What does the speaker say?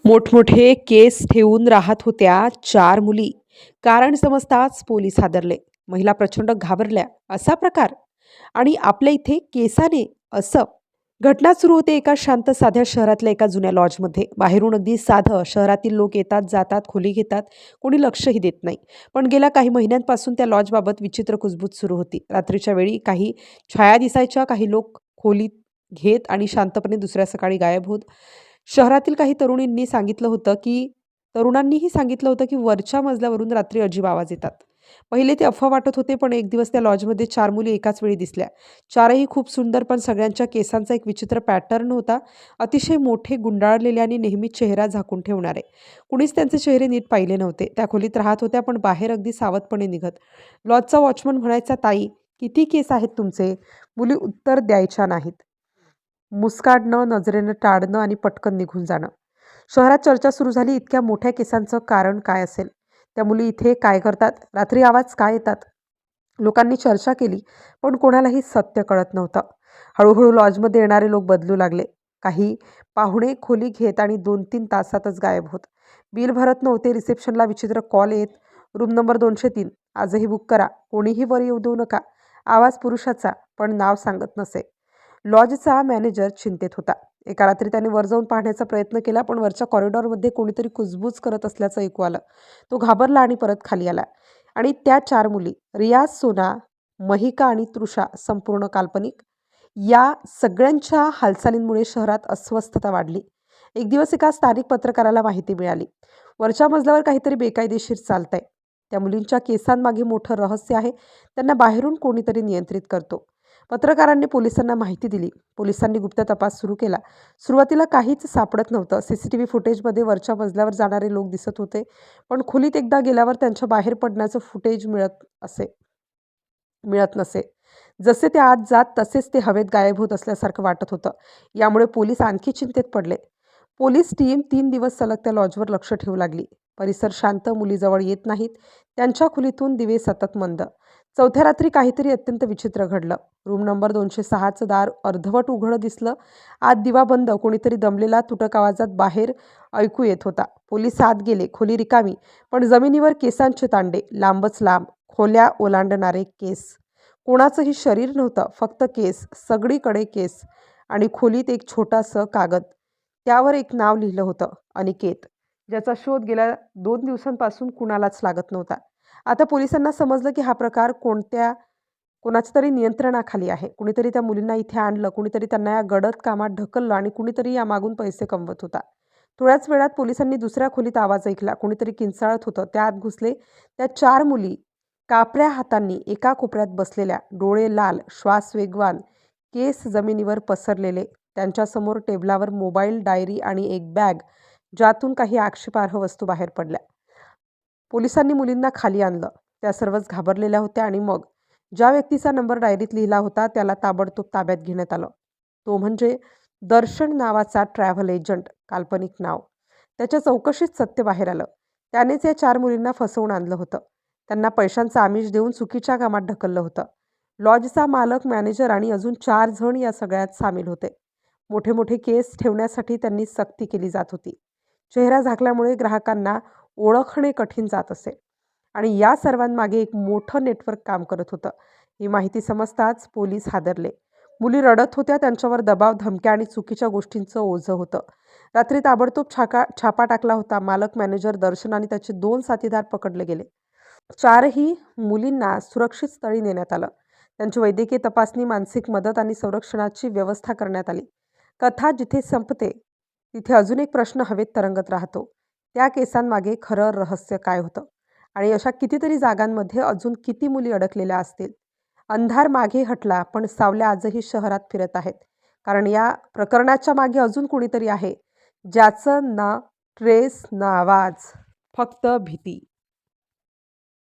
मोठमोठे केस ठेवून राहत होत्या 4 मुली. कारण समजताच पोलीस हादरले. महिला प्रचंड घाबरल्या. असा प्रकार? आणि आपल्या इथे केसाने असं? घटना सुरू होते एका शांत साध्या शहरातल्या एका जुन्या लॉजमध्ये. बाहेरून अगदी साधं. शहरातील लोक येतात, जातात, खोली घेतात. कोणी लक्षही देत नाही. पण गेल्या काही महिन्यांपासून त्या लॉजबाबत विचित्र कुजबूज सुरू होती. रात्रीच्या वेळी काही छाया दिसायच्या, काही लोक खोलीत घेत आणि शांतपणे दुसऱ्या सकाळी गायब होत. शहरातील काही तरुणांनीही सांगितलं होतं की वरच्या मजल्यावरून रात्री अजीब आवाज येतात. पहिले ते अफवा वाटत होते, पण एक दिवस त्या लॉजमध्ये 4 मुली एकाच वेळी दिसल्या. 4ही खूप सुंदर, पण सगळ्यांच्या केसांचा एक विचित्र पॅटर्न होता. अतिशय मोठे, गुंडाळलेले आणि नेहमीच चेहरा झाकून ठेवणारे. कुणीच त्यांचे चेहरे नीट पाहिले नव्हते. त्या खोलीत राहत होत्या, पण बाहेर अगदी सावधपणे निघत. लॉजचा वॉचमन म्हणायचा, "ताई, किती केस आहेत तुमचे?" मुली उत्तर द्यायच्या नाहीत. मुस्काडणं, नजरेनं टाळणं आणि पटकन निघून जाणं. शहरात चर्चा सुरू झाली, इतक्या मोठ्या केसांचं कारण काय असेल? त्या मुली इथे काय करतात? रात्री आवाज का येतात? लोकांनी चर्चा केली, पण कोणालाही सत्य कळत नव्हतं. हळूहळू लॉजमध्ये येणारे लोक बदलू लागले. काही पाहुणे खोली घेत आणि 2-3 तासातच गायब होत. बिल भरत नव्हते. रिसेप्शनला विचित्र कॉल येत, "रूम नंबर 203 आजही बुक करा. कोणीही वर येऊ देऊ नका." आवाज पुरुषाचा, पण नाव सांगत नसे. लॉजचा मॅनेजर चिंतेत होता. एका रात्री त्याने वर जाऊन पाहण्याचा प्रयत्न केला, पण वरच्या कॉरिडॉरमध्ये कोणीतरी कुजबूज करत असल्याचं ऐकू आलं. तो घाबरला आणि परत खाली आला. आणि त्या 4 मुली, रियाज, सोना, महिका आणि तृषा, संपूर्ण काल्पनिक. या सगळ्यांच्या हालचालींमुळे शहरात अस्वस्थता वाढली. एक दिवस एका स्थानिक पत्रकाराला माहिती मिळाली, वरच्या मजल्यावर काहीतरी बेकायदेशीर चालतंय. त्या मुलींच्या केसांमागे मोठं रहस्य आहे. त्यांना बाहेरून कोणीतरी नियंत्रित करतो. पत्रकारांनी पोलिसांना माहिती दिली. पोलिसांनी गुप्त तपास सुरू केला. सुरुवातीला काहीच सापडत नव्हतं. सीसीटीव्ही फुटेजमध्ये वरच्या मजल्यावर जाणारे लोक दिसत होते, पण खोलीत एकदा गेल्यावर त्यांच्या बाहेर पडण्याचं फुटेज मिळत नसे. जसे ते आत जात तसेच ते हवेत गायब होत असल्यासारखं वाटत होतं. यामुळे पोलीस आणखी चिंतेत पडले. पोलीस टीम 3 दिवस सलग त्या लॉजवर लक्ष ठेवू लागली. परिसर शांत, मुली जवळ येत नाहीत. त्यांच्या खोलीतून दिवे सतत मंद. चौथ्या रात्री काहीतरी अत्यंत विचित्र घडलं. रूम नंबर 206चं दार अर्धवट उघडं दिसलं. आत दिवा बंद. कोणीतरी दमलेला तुटक आवाजात बाहेर ऐकू येत होता. पोलीस आत गेले. खोली रिकामी, पण जमिनीवर केसांचे तांडे, लांबच लांब, खोल्या ओलांडणारे केस. कोणाचंही शरीर नव्हतं, फक्त केस, सगळीकडे केस. आणि खोलीत एक छोटासं कागद. त्यावर एक नाव लिहिलं होतं, अनिकेत, ज्याचा शोध गेल्या 2 दिवसांपासून कुणालाच लागत नव्हता. आता पोलिसांना समजलं की हा प्रकार कोणाच्या तरी नियंत्रणाखाली आहे. कुणीतरी त्या मुलींना इथे आणलं, कुणीतरी त्यांना या गडद कामात ढकललं आणि कुणीतरी यामागून पैसे कमवत होता. थोड्याच वेळात पोलिसांनी दुसऱ्या खोलीत आवाज ऐकला. कुणीतरी किंचाळत होतं. त्या आत घुसले. त्या 4 मुली कापऱ्या हातांनी एका कोपऱ्यात बसलेल्या, डोळे लाल, श्वास वेगवान, केस जमिनीवर पसरलेले. त्यांच्यासमोर टेबलावर मोबाईल, डायरी आणि एक बॅग, ज्यातून काही आक्षेपार्ह वस्तू बाहेर पडल्या. पोलिसांनी मुलींना खाली आणलं. त्या सर्वच घाबरलेल्या होत्या आणि मग ज्या व्यक्तीचा नंबर डायरीत लिहिला होता त्याला ताबडतोब ताब्यात घेण्यात आलं. तो म्हणजे दर्शन नावाचा ट्रॅव्हल एजंट, काल्पनिक नाव. त्याच्या चौकशीत सत्य बाहेर आलं. त्यानेच या 4 मुलींना फसवून आणलं होतं. त्यांना पैशांचं आमिष देऊन चुकीच्या कामात ढकललं होतं. लॉजचा मालक, मॅनेजर आणि अजून 4 जण या सगळ्यात सामील होते. मोठे मोठे केस ठेवण्यासाठी त्यांनी सक्ती केली जात होती. चेहरा झाकल्यामुळे ग्राहकांना ओळखणे कठीण जात असे. आणि या सर्वांमागे एक मोठं नेटवर्क काम करत होतं. ही माहिती समजताच पोलीस हादरले. मुली रडत होत्या. त्यांच्यावर दबाव, धमक्या आणि चुकीच्या गोष्टींचं ओझं होतं. रात्री ताबडतोब छापा टाकला होता. मालक, मॅनेजर, दर्शन आणि त्याचे 2 साथीदार पकडले गेले. 4ही मुलींना सुरक्षित स्थळी नेण्यात आलं. त्यांची वैद्यकीय तपासणी, मानसिक मदत आणि संरक्षणाची व्यवस्था करण्यात आली. कथा जिथे संपते तिथे अजून एक प्रश्न हवेत तरंगत राहतो. त्या केसांमागे खरं रहस्य काय होतं? आणि अशा कितीतरी जागांमध्ये अजून किती मुली अडकलेल्या असतील? अंधार मागे हटला, पण सावल्या आजही शहरात फिरत आहेत. कारण या प्रकरणाच्या मागे अजून कुणीतरी आहे, ज्याचं ना ट्रेस ना आवाज, फक्त भीती.